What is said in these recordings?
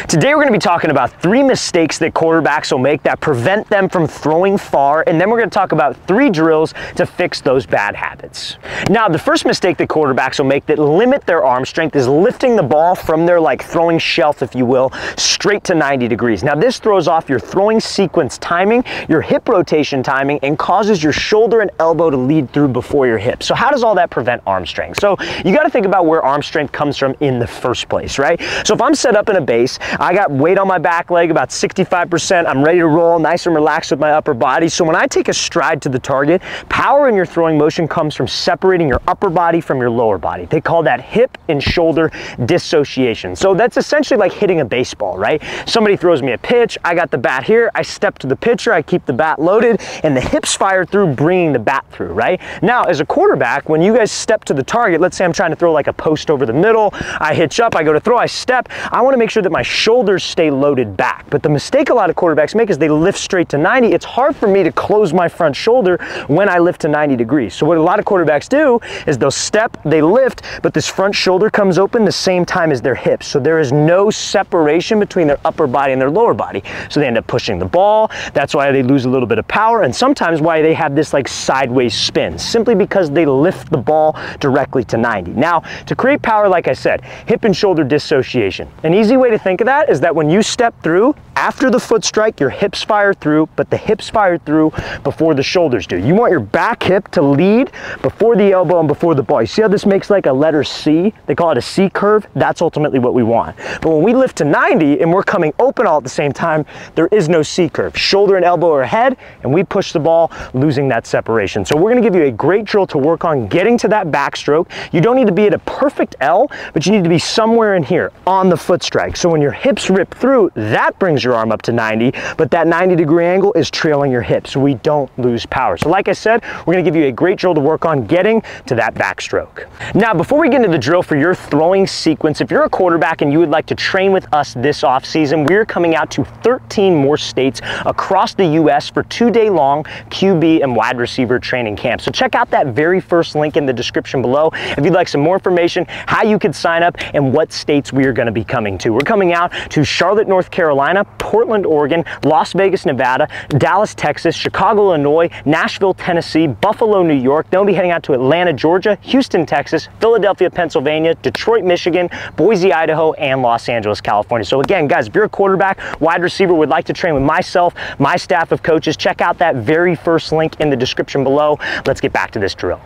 Today we're going to be talking about 3 mistakes that quarterbacks will make that prevent them from throwing far, and then we're going to talk about 3 drills to fix those bad habits. Now, the first mistake that quarterbacks will make that limit their arm strength is lifting the ball from their throwing shelf, if you will, straight to 90 degrees. Now, this throws off your throwing sequence timing, your hip rotation timing, and causes your shoulder and elbow to lead through before your hip. So how does all that prevent arm strength? So you got to think about where arm strength comes from in the first place, right? So if I'm set up in a base, I got weight on my back leg, about 65%. I'm ready to roll, nice and relaxed with my upper body. So when I take a stride to the target, power in your throwing motion comes from separating your upper body from your lower body. They call that hip and shoulder dissociation. So that's essentially like hitting a baseball, right? Somebody throws me a pitch, I got the bat here, I step to the pitcher, I keep the bat loaded, and the hips fire through, bringing the bat through, right? Now, as a quarterback, when you guys step to the target, let's say I'm trying to throw like a post over the middle, I hitch up, I go to throw, I step, I want to make sure that my shoulders stay loaded back. But the mistake a lot of quarterbacks make is they lift straight to 90. It's hard for me to close my front shoulder when I lift to 90 degrees. So what a lot of quarterbacks do is they'll step, they lift, but this front shoulder comes open the same time as their hips. So there is no separation between their upper body and their lower body. So they end up pushing the ball. That's why they lose a little bit of power, and sometimes why they have this sideways spin, simply because they lift the ball directly to 90. Now, to create power, like I said, hip and shoulder dissociation. An easy way to think of that is that when you step through, after the foot strike, your hips fire through, but the hips fire through before the shoulders do. You want your back hip to lead before the elbow and before the ball. You see how this makes like a letter C? They call it a C curve. That's ultimately what we want. But when we lift to 90 and we're coming open all at the same time, there is no C curve. Shoulder and elbow are ahead, and we push the ball, losing that separation. So we're going to give you a great drill to work on getting to that backstroke. You don't need to be at a perfect L, but you need to be somewhere in here on the foot strike. So when your hips rip through, that brings your arm up to 90, but that 90-degree angle is trailing your hips, so we don't lose power. So like I said, we're going to give you a great drill to work on getting to that backstroke. Now, before we get into the drill for your throwing sequence, if you're a quarterback and you would like to train with us this off season, we're coming out to 13 more states across the U.S. for 2-day-long QB and wide receiver training camps. So check out that very first link in the description below if you'd like some more information, how you could sign up, and what states we are going to be coming to. We're coming out to Charlotte, North Carolina, Portland, Oregon, Las Vegas, Nevada, Dallas, Texas, Chicago, Illinois, Nashville, Tennessee, Buffalo, New York. Then we'll be heading out to Atlanta, Georgia, Houston, Texas, Philadelphia, Pennsylvania, Detroit, Michigan, Boise, Idaho, and Los Angeles, California. So again, guys, if you're a quarterback, wide receiver, would like to train with myself, my staff of coaches, check out that very first link in the description below. Let's get back to this drill.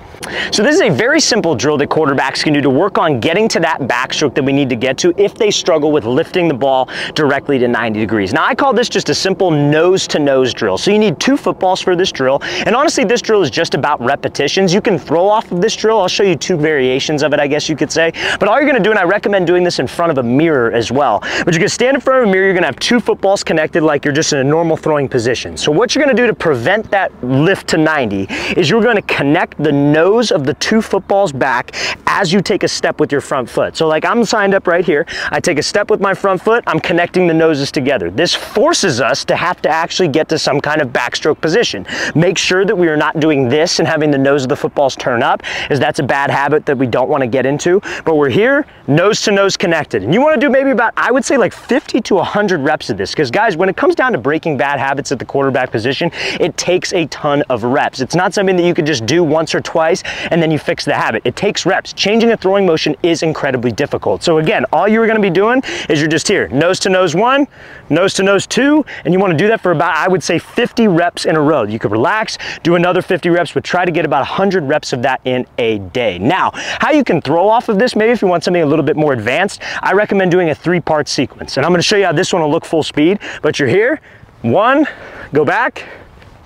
So this is a very simple drill that quarterbacks can do to work on getting to that backstroke that we need to get to if they struggle with lifting the ball directly to 90 degrees. Now, I call this just a simple nose-to-nose drill. So you need 2 footballs for this drill. And honestly, this drill is just about repetitions. You can throw off of this drill. I'll show you 2 variations of it, I guess you could say. But all you're going to do, and I recommend doing this in front of a mirror as well, but you're going to stand in front of a mirror, you're going to have 2 footballs connected like you're just in a normal throwing position. So what you're going to do to prevent that lift to 90 is you're going to connect the nose of the 2 footballs back as you take a step with your front foot. So like I'm signed up right here. I take a step with my front foot, I'm connecting the noses together. This forces us to have to actually get to some kind of backstroke position. Make sure that we are not doing this and having the nose of the footballs turn up, as that's a bad habit that we don't want to get into. But we're here, nose to nose connected. And you want to do maybe about, I would say like 50 to 100 reps of this, because guys, when it comes down to breaking bad habits at the quarterback position, it takes a ton of reps. It's not something that you could just do once or twice and then you fix the habit. It takes reps. Changing a throwing motion is incredibly difficult. So again, all you're going to be doing is you're just here, nose to nose 1, nose to nose 2, and you want to do that for about, I would say, 50 reps in a row. You could relax, do another 50 reps, but try to get about 100 reps of that in a day. Now, how you can throw off of this, maybe if you want something a little bit more advanced, I recommend doing a 3-part sequence. And I'm going to show you how this one will look full speed, but you're here, 1, go back,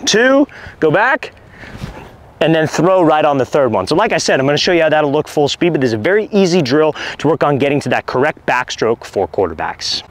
2, go back, and then throw right on the 3rd one. So like I said, I'm going to show you how that'll look full speed, but this is a very easy drill to work on getting to that correct backstroke for quarterbacks.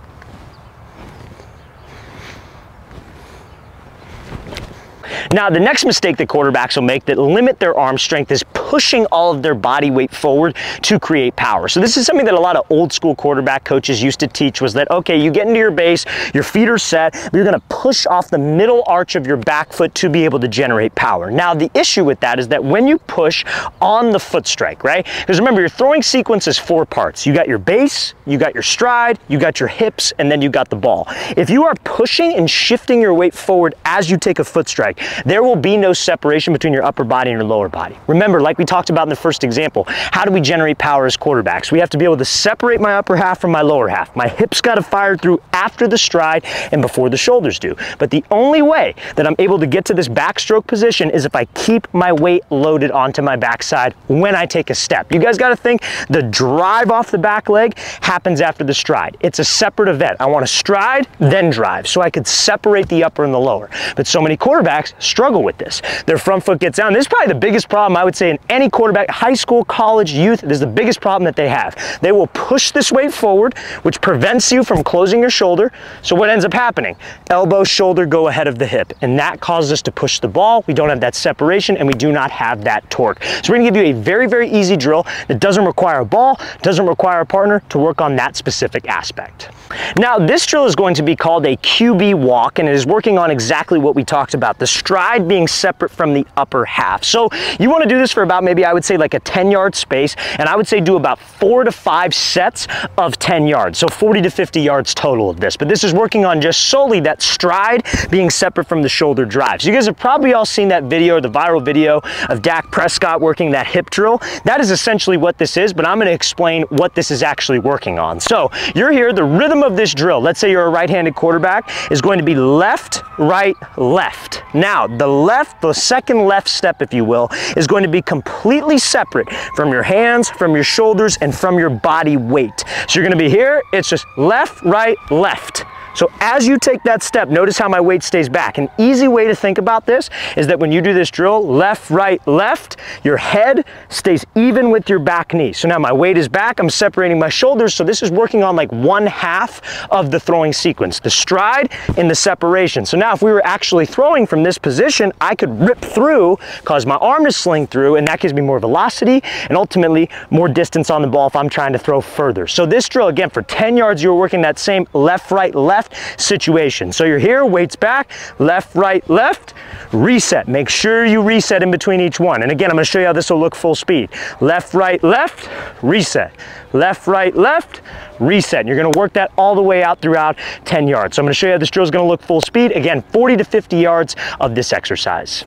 Now, the next mistake that quarterbacks will make that limit their arm strength is pushing all of their body weight forward to create power. So this is something that a lot of old school quarterback coaches used to teach, was that, okay, you get into your base, your feet are set, but you're gonna push off the middle arch of your back foot to be able to generate power. Now, the issue with that is that when you push on the foot strike, right? Because remember, your throwing sequence is 4 parts. You got your base, you got your stride, you got your hips, and then you got the ball. If you are pushing and shifting your weight forward as you take a foot strike, there will be no separation between your upper body and your lower body. Remember, like we talked about in the first example, how do we generate power as quarterbacks? We have to be able to separate my upper half from my lower half. My hips got to fire through after the stride and before the shoulders do. But the only way that I'm able to get to this backstroke position is if I keep my weight loaded onto my backside when I take a step. You guys got to think the drive off the back leg happens after the stride. It's a separate event. I want to stride, then drive, so I could separate the upper and the lower. But so many quarterbacks struggle with this. Their front foot gets down. This is probably the biggest problem I would say in any quarterback, high school, college, youth. This is the biggest problem that they have. They will push this weight forward, which prevents you from closing your shoulder. So what ends up happening? Elbow, shoulder go ahead of the hip, and that causes us to push the ball. We don't have that separation, and we do not have that torque. So we're gonna give you a very, very easy drill that doesn't require a ball, doesn't require a partner to work on that specific aspect. Now, this drill is going to be called a QB walk, and it is working on exactly what we talked about, the stride being separate from the upper half. So you want to do this for about, maybe I would say like a 10-yard space, and I would say do about 4 to 5 sets of 10 yards. So 40 to 50 yards total of this. But this is working on just solely that stride being separate from the shoulder drive. So you guys have probably all seen that video, the viral video of Dak Prescott working that hip drill. That is essentially what this is, but I'm going to explain what this is actually working on. So you're here, the rhythm of this drill, let's say you're a right-handed quarterback, is going to be left, right, left. Now, the second left step, if you will, is going to be completely separate from your hands, from your shoulders, and from your body weight. So you're going to be here, it's just left, right, left. So as you take that step, notice how my weight stays back. An easy way to think about this is that when you do this drill, left, right, left, your head stays even with your back knee. So now my weight is back, I'm separating my shoulders, so this is working on like 1/2 of the throwing sequence, the stride and the separation. So now if we were actually throwing from this position, I could rip through, cause my arm to sling through, and that gives me more velocity and ultimately more distance on the ball if I'm trying to throw further. So this drill, again, for 10 yards, you're working that same left, right, left situation. So you're here, weights back, left, right, left, reset. Make sure you reset in between each one. And again, I'm going to show you how this will look full speed. Left, right, left, reset. Left, right, left, reset. And you're going to work that all the way out throughout 10 yards. So I'm going to show you how this drill is going to look full speed. Again, 40 to 50 yards of this exercise.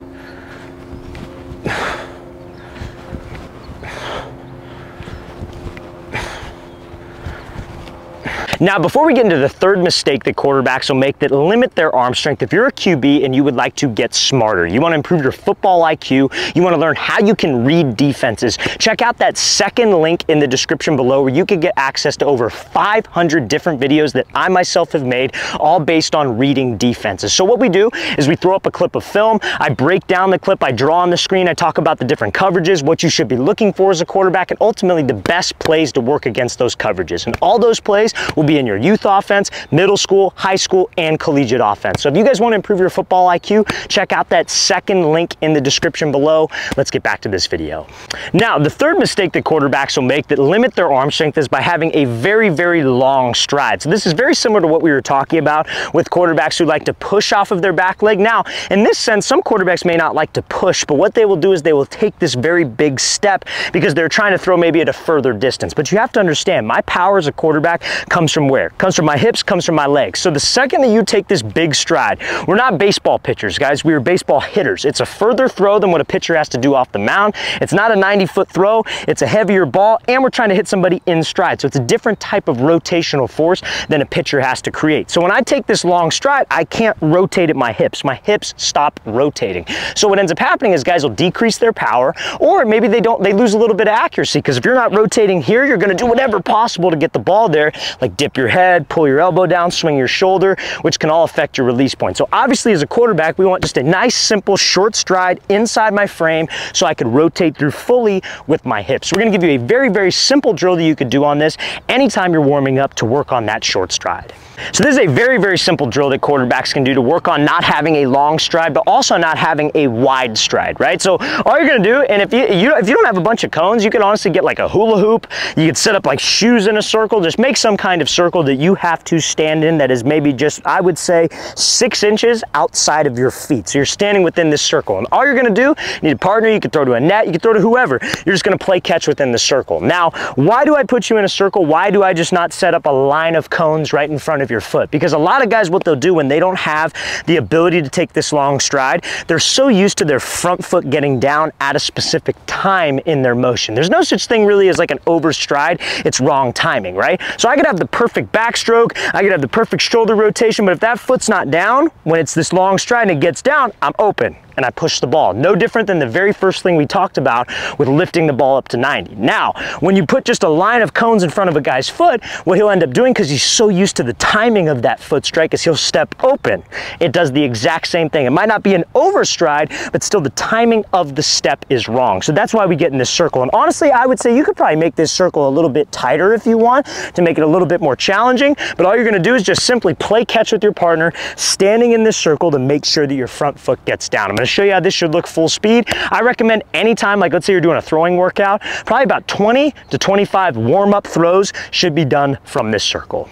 Now, before we get into the third mistake that quarterbacks will make that limit their arm strength, if you're a QB and you would like to get smarter, you want to improve your football IQ, you want to learn how you can read defenses, check out that second link in the description below where you can get access to over 500 different videos that I myself have made, all based on reading defenses. So what we do is we throw up a clip of film, I break down the clip, I draw on the screen, I talk about the different coverages, what you should be looking for as a quarterback, and ultimately the best plays to work against those coverages. And all those plays will be in your youth offense, middle school, high school, and collegiate offense. So if you guys want to improve your football IQ, check out that second link in the description below. Let's get back to this video. Now, the third mistake that quarterbacks will make that limit their arm strength is by having a very, very long stride. So this is very similar to what we were talking about with quarterbacks who like to push off of their back leg. Now, in this sense, some quarterbacks may not like to push, but what they will do is they will take this very big step because they're trying to throw maybe at a further distance. But you have to understand, my power as a quarterback comes from where? Comes from my hips, comes from my legs. So the second that you take this big stride, we're not baseball pitchers, guys. We are baseball hitters. It's a further throw than what a pitcher has to do off the mound. It's not a 90-foot throw. It's a heavier ball, and we're trying to hit somebody in stride. So it's a different type of rotational force than a pitcher has to create. So when I take this long stride, I can't rotate at my hips. My hips stop rotating. So what ends up happening is guys will decrease their power, or maybe they lose a little bit of accuracy, because if you're not rotating here, you're going to do whatever possible to get the ball there, like dip your head, pull your elbow down, swing your shoulder, which can all affect your release point. So obviously as a quarterback, we want just a nice, simple, short stride inside my frame so I could rotate through fully with my hips. We're gonna give you a very, very simple drill that you could do on this anytime you're warming up to work on that short stride. So this is a very, very simple drill that quarterbacks can do to work on not having a long stride, but also not having a wide stride, right? So all you're gonna do, and if you don't have a bunch of cones, you can honestly get like a hula hoop. You could set up like shoes in a circle. Just make some kind of circle that you have to stand in that is maybe just, I would say, 6 inches outside of your feet. So you're standing within this circle. And all you're gonna do, you need a partner, you can throw to a net, you can throw to whoever. You're just gonna play catch within the circle. Now, why do I put you in a circle? Why do I just not set up a line of cones right in front of your foot? Because a lot of guys, what they'll do when they don't have the ability to take this long stride, they're so used to their front foot getting down at a specific time in their motion. There's no such thing really as like an overstride. It's wrong timing, right? So I could have the perfect backstroke, I could have the perfect shoulder rotation, but if that foot's not down, when it's this long stride and it gets down, I'm open and I push the ball. No different than the very first thing we talked about with lifting the ball up to 90. Now, when you put just a line of cones in front of a guy's foot, what he'll end up doing, because he's so used to the timing of that foot strike, is he'll step open. It does the exact same thing. It might not be an overstride, but still the timing of the step is wrong. So that's why we get in this circle. And honestly, I would say you could probably make this circle a little bit tighter if you want to make it a little bit more challenging, but all you're gonna do is just simply play catch with your partner, standing in this circle to make sure that your front foot gets down. I'm gonna show you how this should look full speed. I recommend anytime, like let's say you're doing a throwing workout, probably about 20 to 25 warm-up throws should be done from this circle.